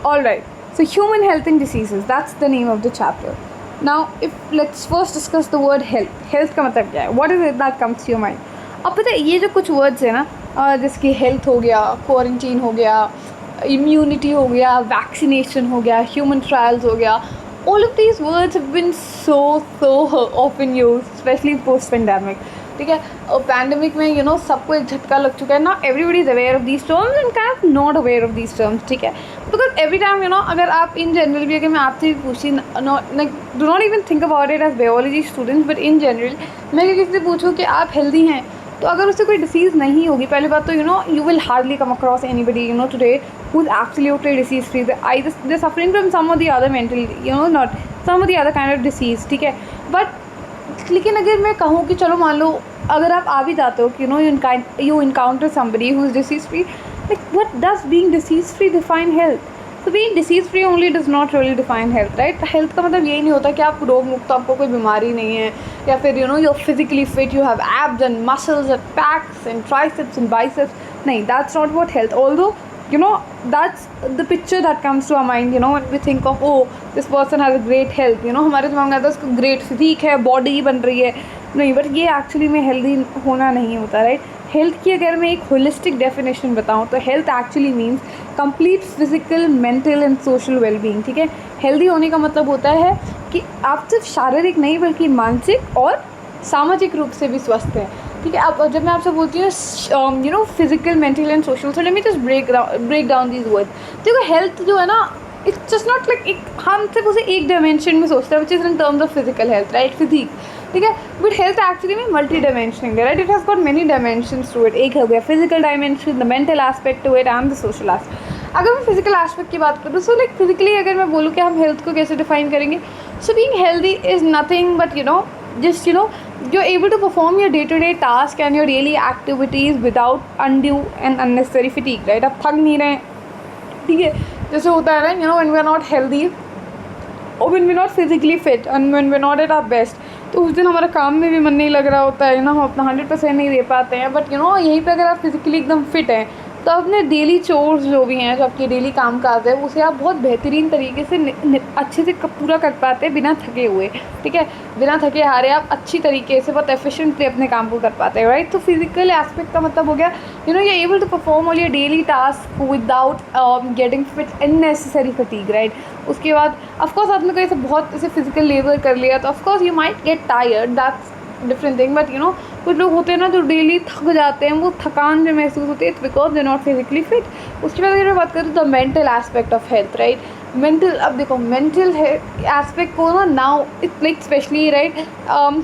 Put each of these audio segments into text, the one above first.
Alright, so human health and diseases, that's the name of the chapter. Now, if let's first discuss the word health. Health का मतलब क्या है? What is it that comes to your mind? अब पता है ये जो कुछ वर्ड्स है ना, जैसे कि हेल्थ हो गया, क्वारंटीन हो गया, इम्यूनिटी हो गया, वैक्सीनेशन हो गया, ह्यूमन ट्रायल्स हो गया, all of these words have been so often used, especially post pandemic. ठीक है, और पैंडमिक में यू नो सबको एक झटका लग चुका है ना, everybody is aware of these terms and kind of not aware of these terms. ठीक है, because every time you know अगर आप इन जनरल भी, अगर मैं आपसे भी पूछी, like do not even think about it as biology students, but in general मैं अगर किसी से पूछूँ कि आप हेल्दी हैं, तो अगर उससे कोई डिसीज़ नहीं होगी, पहली बात तो you know you will hardly come across anybody you know today who is absolutely disease free. They suffering from some of the other mental you know not some of the other kind of disease. ठीक है, but लेकिन अगर मैं कहूँ कि चलो मान लो अगर आप आ भी जाते हो कि you encounter somebody who is disease free, like what does being disease free define health? तो being disease free only does not really define health, right? Health का मतलब यही नहीं होता कि आप रोग मुक्त, आपको कोई बीमारी नहीं है, या फिर you know you are physically fit, you have abs and muscles and packs and triceps and biceps. नहीं, that's not what health. Although you know that's the picture that comes to our mind, you know, when we think of, oh, this person has a great health, you know, हमारे दिमाग में आता है उसको great physique है, body बन रही है. नहीं, बट ये एक्चुअली में हेल्दी होना नहीं होता, राइट? हेल्थ की अगर मैं एक होलिस्टिक डेफिनेशन बताऊँ तो health actually means complete physical, mental and social wellbeing. ठीक है, हेल्दी होने का मतलब होता है कि आप सिर्फ शारीरिक नहीं बल्कि मानसिक और सामाजिक रूप से भी स्वस्थ हैं. ठीक है, अब जब मैं आपसे बोलती हूँ you know physical, mental and social, so let me just break down these words. देखो हेल्थ जो है ना, इट्स जस्ट नॉट लाइक एक हम सिर्फ उसे एक डायमेंशन में सोचते हैं, which is in terms of physical health, right? Physic. ठीक है, बट हेल्थ एक्चुअली में मल्टी डायमेंशनिंग है, राइट? It has got many dimensions to it. एक हो गया physical dimension, the mental aspect to it and the social aspect. अगर मैं फिजिकल एस्पेक्ट की बात करूँ, सो लाइक फिजिकली अगर मैं बोलूँ कि हम हेल्थ को कैसे डिफाइन करेंगे, so being healthy is nothing but you know just you know you're able to perform your day-to-day task and your daily activities without undue and unnecessary fatigue, right? आप थक नहीं रहे. ठीक है, जैसे होता है ना, you know, when we are not healthy or when we're not physically fit and when we're not at our best, तो उस दिन हमारा काम में भी मन नहीं लग रहा होता है ना, हम अपना 100% नहीं दे पाते हैं. बट यू नो यहीं पे अगर आप फिजिकली एकदम फिट हैं तो अपने डेली चोर्स जो भी हैं, जो आपके डेली काम काज है, उसे आप बहुत बेहतरीन तरीके से अच्छे से पूरा कर पाते हैं बिना थके हुए. ठीक है, बिना थके हारे आप अच्छी तरीके से बहुत एफिशिएंटली अपने काम को कर पाते हैं, राइट? तो फिजिकल एस्पेक्ट का मतलब हो गया you know you able to perform all your daily task without getting fit unnecessary fatigue, right? उसके बाद ऑफकोर्स आपने कोई ऐसे बहुत ऐसे फिजिकल लेबर कर लिया तो of course you might get tired, that's different thing. But you know कुछ लोग होते हैं ना जो डेली थक जाते हैं, वो थकान जो महसूस होती है, it's because they not physically fit. उसके बाद अगर मैं बात करूँ the mental aspect of health, right? Mental, अब देखो मेंटल एस्पेक्ट को ना now it's like specially right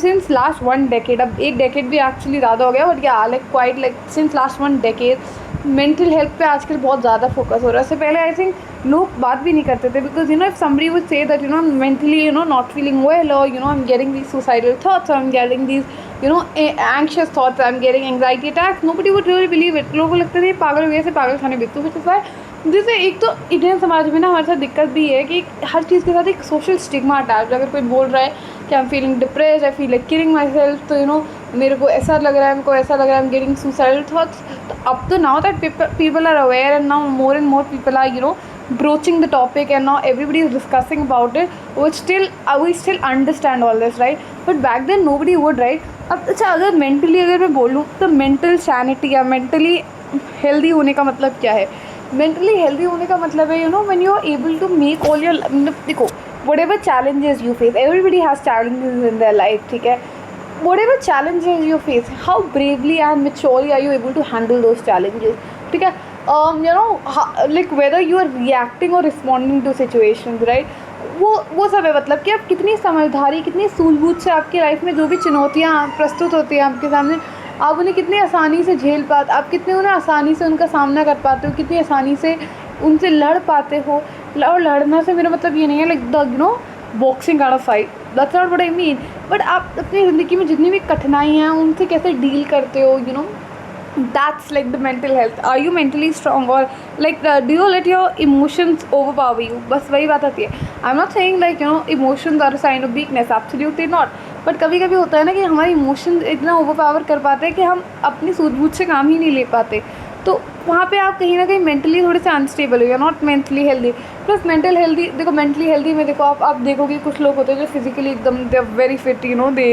since last 1 decade, अब 1 डेकेड भी एक्चुअली ज़्यादा हो गया, बट या like quite like since last 1 decade mental health पे आजकल बहुत ज़्यादा फोकस हो रहा है. उससे पहले आई थिंक लोग बात भी नहीं करते थे, because you know if somebody would say that you know mentally you know not feeling well, और you know I am getting these suicidal thoughts, I am getting these you know anxious thoughts, I am getting anxiety attacks, nobody would really believe it. लोगों को लगता है पागल हो गया, से पागल खाने बिकते हुए. जैसे एक तो इंडियन समाज में ना हमारे साथ दिक्कत भी है कि हर चीज़ के साथ एक सोशल स्टिग्मा अटैच. अगर कोई बोल रहा है कि I am feeling depressed, I feel like killing my self, तो यू नो मेरे को ऐसा लग रहा है, मेरे को ऐसा लग रहा है, I am getting suicidal thoughts. तो अब तो now that people are aware and now more and more people are you know broaching the topic and now everybody is discussing about it, which we still understand all this, right? But back then nobody would, right? अब अच्छा अगर mentally अगर मैं बोलूँ तो mental sanity या mentally healthy होने का मतलब क्या है? मेंटली हेल्दी होने का मतलब है you know when you are able to make all your, देखो whatever challenges you face, everybody has challenges in their life. ठीक है, whatever challenges you face, how bravely and maturely are you able to handle those challenges? ठीक है, you know like whether you are reacting or responding to situations, right? वो सब है, मतलब कि आप कितनी समझदारी, कितनी सूझबूझ से आपकी लाइफ में जो भी चुनौतियाँ प्रस्तुत होती हैं आपके सामने, आप उन्हें कितनी आसानी से झेल पाते, आप कितने उन्हें आसानी से उनका सामना कर पाते हो, कितनी आसानी से उनसे लड़ पाते हो. और लड़ना से मेरा मतलब ये नहीं है like the you know boxing kind of fight, that's not what I mean. But आप अपनी ज़िंदगी में जितनी भी कठिनाई हैं उनसे कैसे डील करते हो, you know that's like the mental health. Are you mentally strong or like do you let your emotions overpower you? बस वही बात आती है. I'm not saying like you know emotions are a sign of weakness, absolutely not. But कभी कभी होता है ना कि हमारे इमोशंस इतना ओवरपावर कर पाते हैं कि हम अपनी सूझबूझ से काम ही नहीं ले पाते. तो वहाँ पे आप कहीं ना कहीं मेंटली थोड़े से अनस्टेबल हो, या not mentally healthy. Plus mental healthy, देखो मेंटली हेल्दी में देखो आप देखोगे कुछ लोग होते हैं जो फिजिकली एकदम they are very fit, you know, they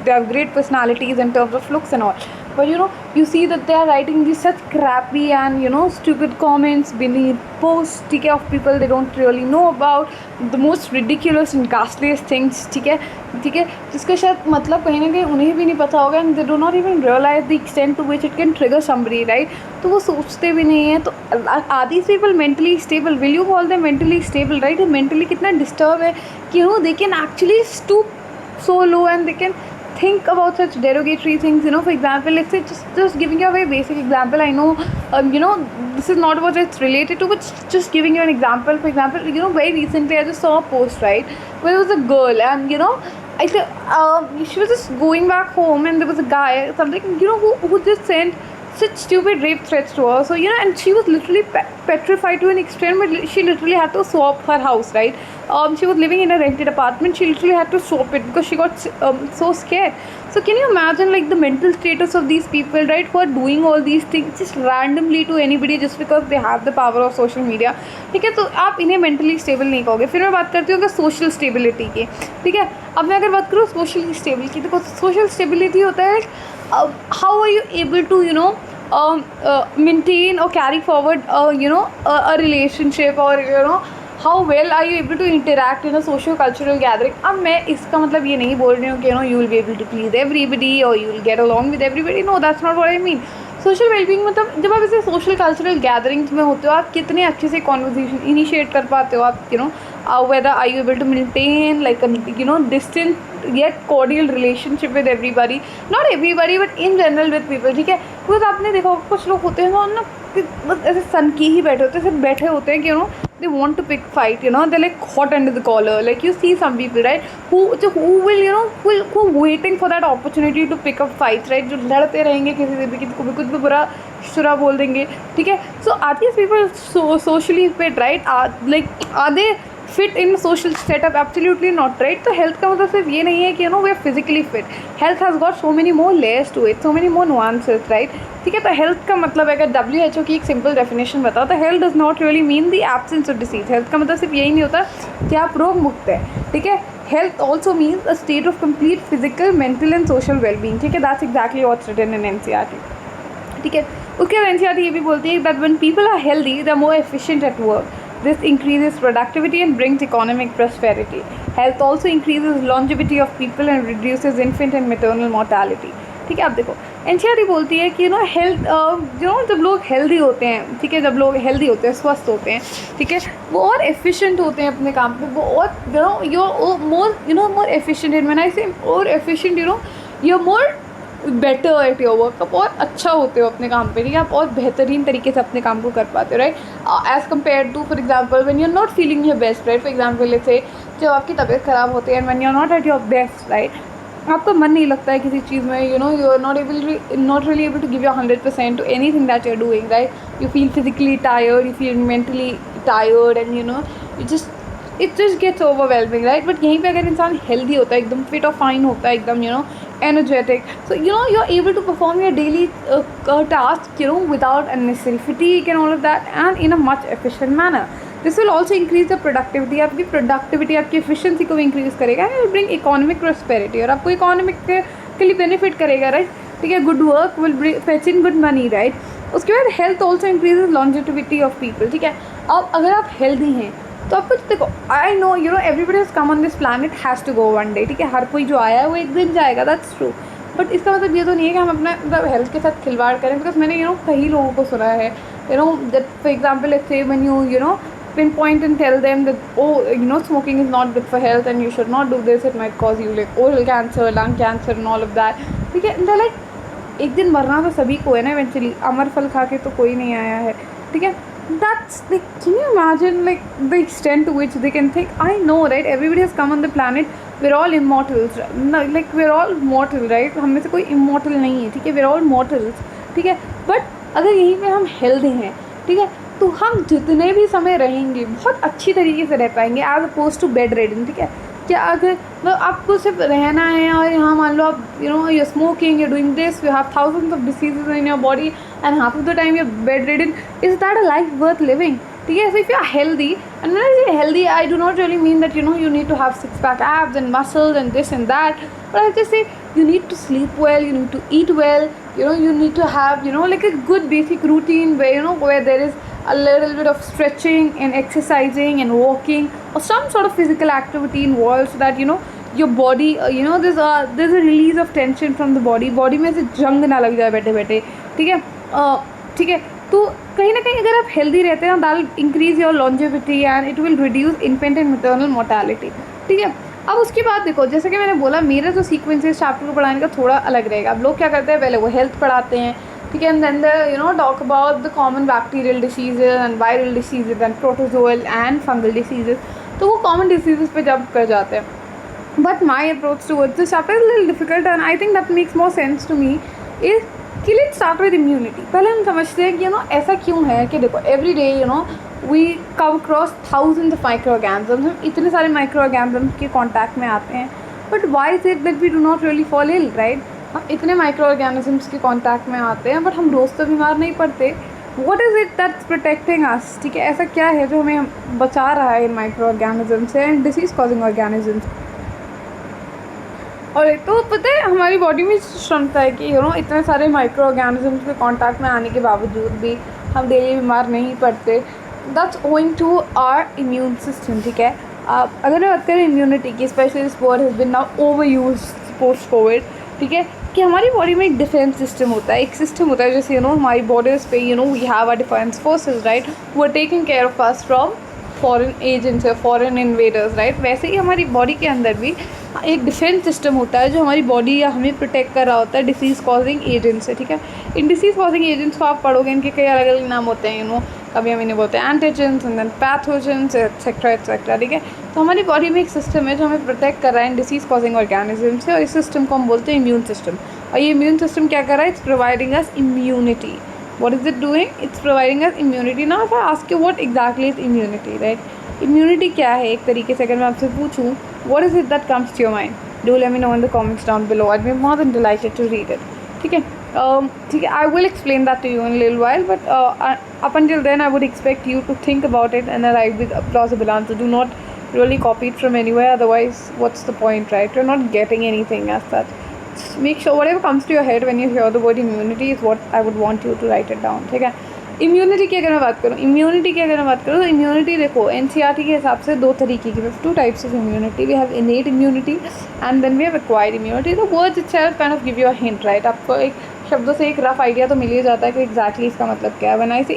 have great personalities in terms of looks and all, but you see that they are writing these such crappy and stupid comments beneath posts, ठीक है, of people they don't really know about, the most ridiculous and ghastliest things, ठीक है, जिसका शायद मतलब कहीं ना कहीं उन्हें भी नहीं पता होगा, and they do not even realize the extent to which it can trigger somebody, right? तो वो सोचते भी नहीं है. तो are these people mentally stable? Will you call them mentally stable, right? mentally कितना disturb है कि they can actually stoop so low and they can think about such derogatory things, for example, let's say just giving you a very basic example. I know this is not what it's related to, but just giving you an example. For example, very recently I just saw a post, right, where there was a girl and I said she was just going back home and there was a guy something who just sent such stupid rape threats to her. So and she was literally petrified to an extent, but she literally had to swap her house, right? She was living in a rented apartment. She literally had to swap it because she got so scared. So can you imagine like the mental status of these people, right, who are doing all these things just randomly to anybody just because they have the power of social media, ठीक है? तो आप इन्हें mentally stable नहीं कहोगे. फिर मैं बात करती हूँ कि social stability की, ठीक है? अब मैं अगर बात करूँ social stability, देखो social stability होता है how are you able to maintain or carry forward a relationship, or how well are you able to interact in a social cultural gathering. अब मैं इसका मतलब ये नहीं बोल रही हूँ कि you will be able to please everybody or you will get along with everybody. No, that's not what I mean. Social wellbeing मतलब जब आप ऐसे सोशल कल्चरल गैदरिंग्स में होते हो, आप कितने अच्छे से कॉन्वर्जेशन इनिशिएट कर पाते हो. आप whether are you able to maintain like a distant yet cordial relationship with everybody, not everybody but in general with people, ठीक है? बिकॉज आपने देखा कुछ लोग होते हैं ना बस ऐसे सन की ही बैठे होते हैं, सिर्फ बैठे होते हैं कि they want to pick fight, they're like hot under the collar. Like you see some people, right, who will who waiting for that opportunity to pick up fights, right, जो लड़ते रहेंगे किसी से भी, किसी को भी कुछ भी बुरा शुरा बोल देंगे, ठीक है? So are these people socially fit, right? Are they fit in social setup? Absolutely not, right? तो health का मतलब सिर्फ ये नहीं है कि we are physically fit. Health has got so many more layers to it, so many more nuances, right? ठीक है? तो health का मतलब अगर WHO की एक सिंपल डेफिनेशन बताओ तो health does not really mean the absence of disease. health का मतलब सिर्फ यही नहीं होता कि आप रोग मुक्त है, ठीक है? health also means a state of complete physical, mental and social well-being, ठीक है? That's exactly what's written in NCERT, ठीक है? उसके बाद NCERT ये भी बोलती है that when people are healthy, they're more efficient at work. This increases productivity and brings economic prosperity. Health also increases longevity of people and reduces infant and maternal mortality. ठीक है? आप देखो NCERT बोलती है कि हेल्थ जब लोग healthy होते हैं, ठीक है, जब लोग हेल्दी होते हैं, स्वस्थ होते हैं, ठीक है, वो और एफिशिएंट होते हैं अपने काम पे, वो और more efficient. And when I say more efficient, you're more better at your work. आप और अच्छा होते हो अपने काम पे, ठीक है? आप और बेहतरीन तरीके से अपने काम को कर पाते हो, right, as compare to for example when you are not feeling your best, right. For example let's say जब आपकी तबीयत ख़राब होती है and when you are not at your best, right, आपका मन नहीं लगता है किसी चीज़ में, you are not really able to give your 100% to anything that you are doing, right. You feel physically tired, you feel mentally tired and it just gets overwhelming, right. But यहीं पे अगर इंसान हेल्दी होता है, एकदम fit और fine होता है, एकदम energetic, so you're able to perform your daily task without unnecessary fatigue and all of that, and in a much efficient manner. This will also increase the productivity. आपकी productivity, आपकी efficiency को भी increase करेगा, and will bring economic prosperity, और आपको economically benefit करेगा, right. ठीक है? good work will fetch in good money, right. उसके बाद health also increases longevity of people, ठीक है? अब अगर आप healthy हैं तो आपको देखो, I know everybody has come on this planet has to go one day, ठीक है? हर कोई जो आया है वो एक दिन जाएगा, दैट्स ट्रू. बट इसका मतलब ये तो नहीं है कि हम अपना मतलब हेल्थ के साथ खिलवाड़ करें, बिकॉज मैंने कई लोगों को सुना है दैट फॉर एग्जाम्पल लेट्स से when you pinpoint and tell them that smoking is not good for health and you should not do this, it might cause you like oral cancer, lung cancer and all of that, ठीक है? they're like, एक दिन मरना तो सभी को है ना इवेंचुअली, अमर फल खा के तो कोई नहीं आया है, ठीक है? That's like, can you imagine like the extent to which they can think? I know, right, everybody has come on the planet, we're all immortals, like we're all mortal, right. हम में से कोई immortal नहीं है, ठीक है? we're all mortals, ठीक है? बट अगर यहीं पे हम हेल्दी हैं, ठीक है, तो हम जितने भी समय रहेंगे बहुत अच्छी तरीके से रह पाएंगे as oppose to bedridden, ठीक है? क्या अगर आपको सिर्फ रहना है और यहाँ मान लो आप you're smoking, you're doing this, you have thousands of diseases in your body and half of the time you're bedridden, is that a life worth living? ठीक है? So if you are healthy, And when I say healthy, I do not really mean that you need to have six pack abs and muscles and this and that, but I just say you need to sleep well, you need to eat well, you need to have like a good basic routine where there is a little bit of stretching and exercising and walking or some sort of physical activity involved, so that your body there's a release of tension from the body में से जंग ना लग जाए बैठे बैठे, ठीक है। ठीक है, तो कहीं ना कहीं अगर आप हेल्दी रहते हैं that will increase your longevity and it will reduce infant and maternal mortality, ठीक है। अब उसके बाद देखो, जैसे कि मैंने बोला, मेरा जो सीक्वेंस है इस चैप्टर को पढ़ाने का थोड़ा अलग रहेगा। अब लोग क्या करते हैं, पहले वो हेल्थ पढ़ाते हैं, ठीक है, and then they talk about the common bacterial diseases and viral diseases and protozoal and fungal diseases, तो वो कॉमन डिसीजेज पे जंप कर जाते हैं। But my approach towards this chapter is little difficult and I think that makes more sense to me is कि let's start with immunity. पहले हम समझते हैं कि ऐसा क्यों है कि देखो every day we come cross thousands of micro organisms, हम इतने सारे माइक्रो ऑर्गेनिजम्स के कॉन्टैक्ट में आते हैं, but why is it that we do not really fall ill, right. हम इतने माइक्रो ऑर्गेनिजम्स के कॉन्टैक्ट में आते हैं बट हम रोज़ तो बीमार नहीं पड़ते। What is it that's protecting us, ठीक है, ऐसा क्या है जो हमें बचा रहा है इन माइक्रो ऑर्गेनिजम से एंड डिसीज़ कॉजिंग ऑर्गेनिजम्स। और तो पता है हमारी बॉडी में क्षमता है कि इतने सारे माइक्रो ऑर्गेनिजम्स के कांटेक्ट में आने के बावजूद भी हम डेली बीमार नहीं पड़ते। That's owing to our immune system, ठीक है। अगर मैं बात करें इम्यूनिटी की, specially this word has been now over use post COVID, ठीक है, कि हमारी बॉडी में एक डिफेंस सिस्टम होता है, एक सिस्टम होता है जैसे हमारी बॉडीज़ पे we have a defence forces, right, वो are taking care of us from foreign agents या फॉरेन इन्वेडर्स, राइट। वैसे ही हमारी बॉडी के अंदर भी एक डिफेंस सिस्टम होता है जो हमारी बॉडी या हमें प्रोटेक्ट कर रहा होता है डिसीज़ कॉजिंग एजेंट्स से, ठीक है। इन डिसीज़ कॉजिंग एजेंट्स को आप पढ़ोगे, इनके कई अलग अलग नाम होते हैं, कभी हम इन्हें बोलते हैं antigens and then pathogens etcetera etcetera, ठीक है। तो हमारी बॉडी में एक सिस्टम है जो हमें प्रोटेक्ट कर रहा है इन डिसीज़ कॉजिंग ऑर्गेनिज्म से, और इस सिस्टम को हम बोलते हैं इम्यून सिस्टम। और ये इम्यून सिस्टम क्या कर रहा है, it's providing us immunity. What is it doing? It's providing us immunity. Now if I ask you what exactly is immunity, right? Immunity क्या है एक तरीके से अगर मैं आपसे पूछूं, what is it that comes to your mind? Do let me know in the comments down below. I'd be more than delighted to read it. ठीक है, ठीक है, I will explain that to you in a little while, but up until then I would expect you to think about it and arrive with a plausible answer. Do not really copy it from anywhere, otherwise what's the point, right? You're not getting anything as such. Make sure whatever comes to your head when you hear the word immunity is what I would want you to write it down, ठीक है। Immunity की अगर मैं बात करूँ, तो immunity देखो NCERT के हिसाब से दो तरीके की, two types of immunity. We have innate immunity and then we have acquired immunity. The words itself kind of give you a hint, right. आपको एक शब्दों से एक रफ आइडिया तो मिल ही जाता है कि एग्जैक्टली इसका मतलब क्या है। व्हेन आई से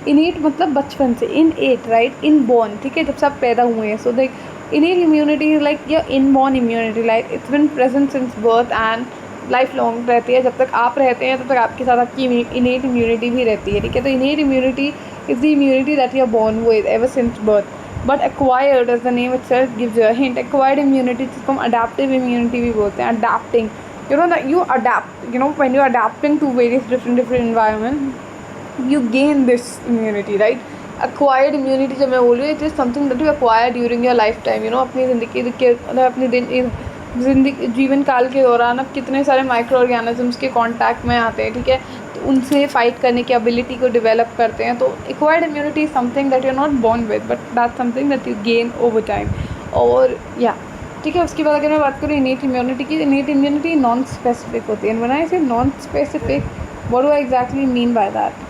इनेट मतलब बचपन से, इनएट, राइट, इनबॉर्न, ठीक है, जब से आप पैदा हुए हैं। सो देख innate immunity is like your inborn immunity, like it's been present since birth and life long रहती है। जब तक आप रहते हैं तब तक आपके साथ आपकी innate immunity भी रहती है, ठीक है। तो innate immunity is the immunity that you are born with ever since birth, but acquired, as the name itself gives you a hint, acquired immunity जिसको हम adaptive immunity भी बोलते हैं। adapting, that you adapt, when you are adapting to various different environments, you gain this immunity, right। Acquired immunity जब मैं बोल रही हूँ, it is something that you acquire during your life time, अपनी ज़िंदगी के अपने जीवन काल के दौरान अब कितने सारे माइक्रो ऑर्गेनिजम्स के कांटेक्ट में आते हैं, ठीक है, तो उनसे फाइट करने की एबिलिटी को डेवलप करते हैं। तो acquired immunity is something that you are not born with, but that something that you gain over time. और या ठीक है, उसके बाद अगर मैं बात करूँ इनेट इम्यूनिटी की, इनेट इम्यूनिटी नॉन स्पेसिफिक होती है। व्हेन आई से non specific, what do I exactly mean by that,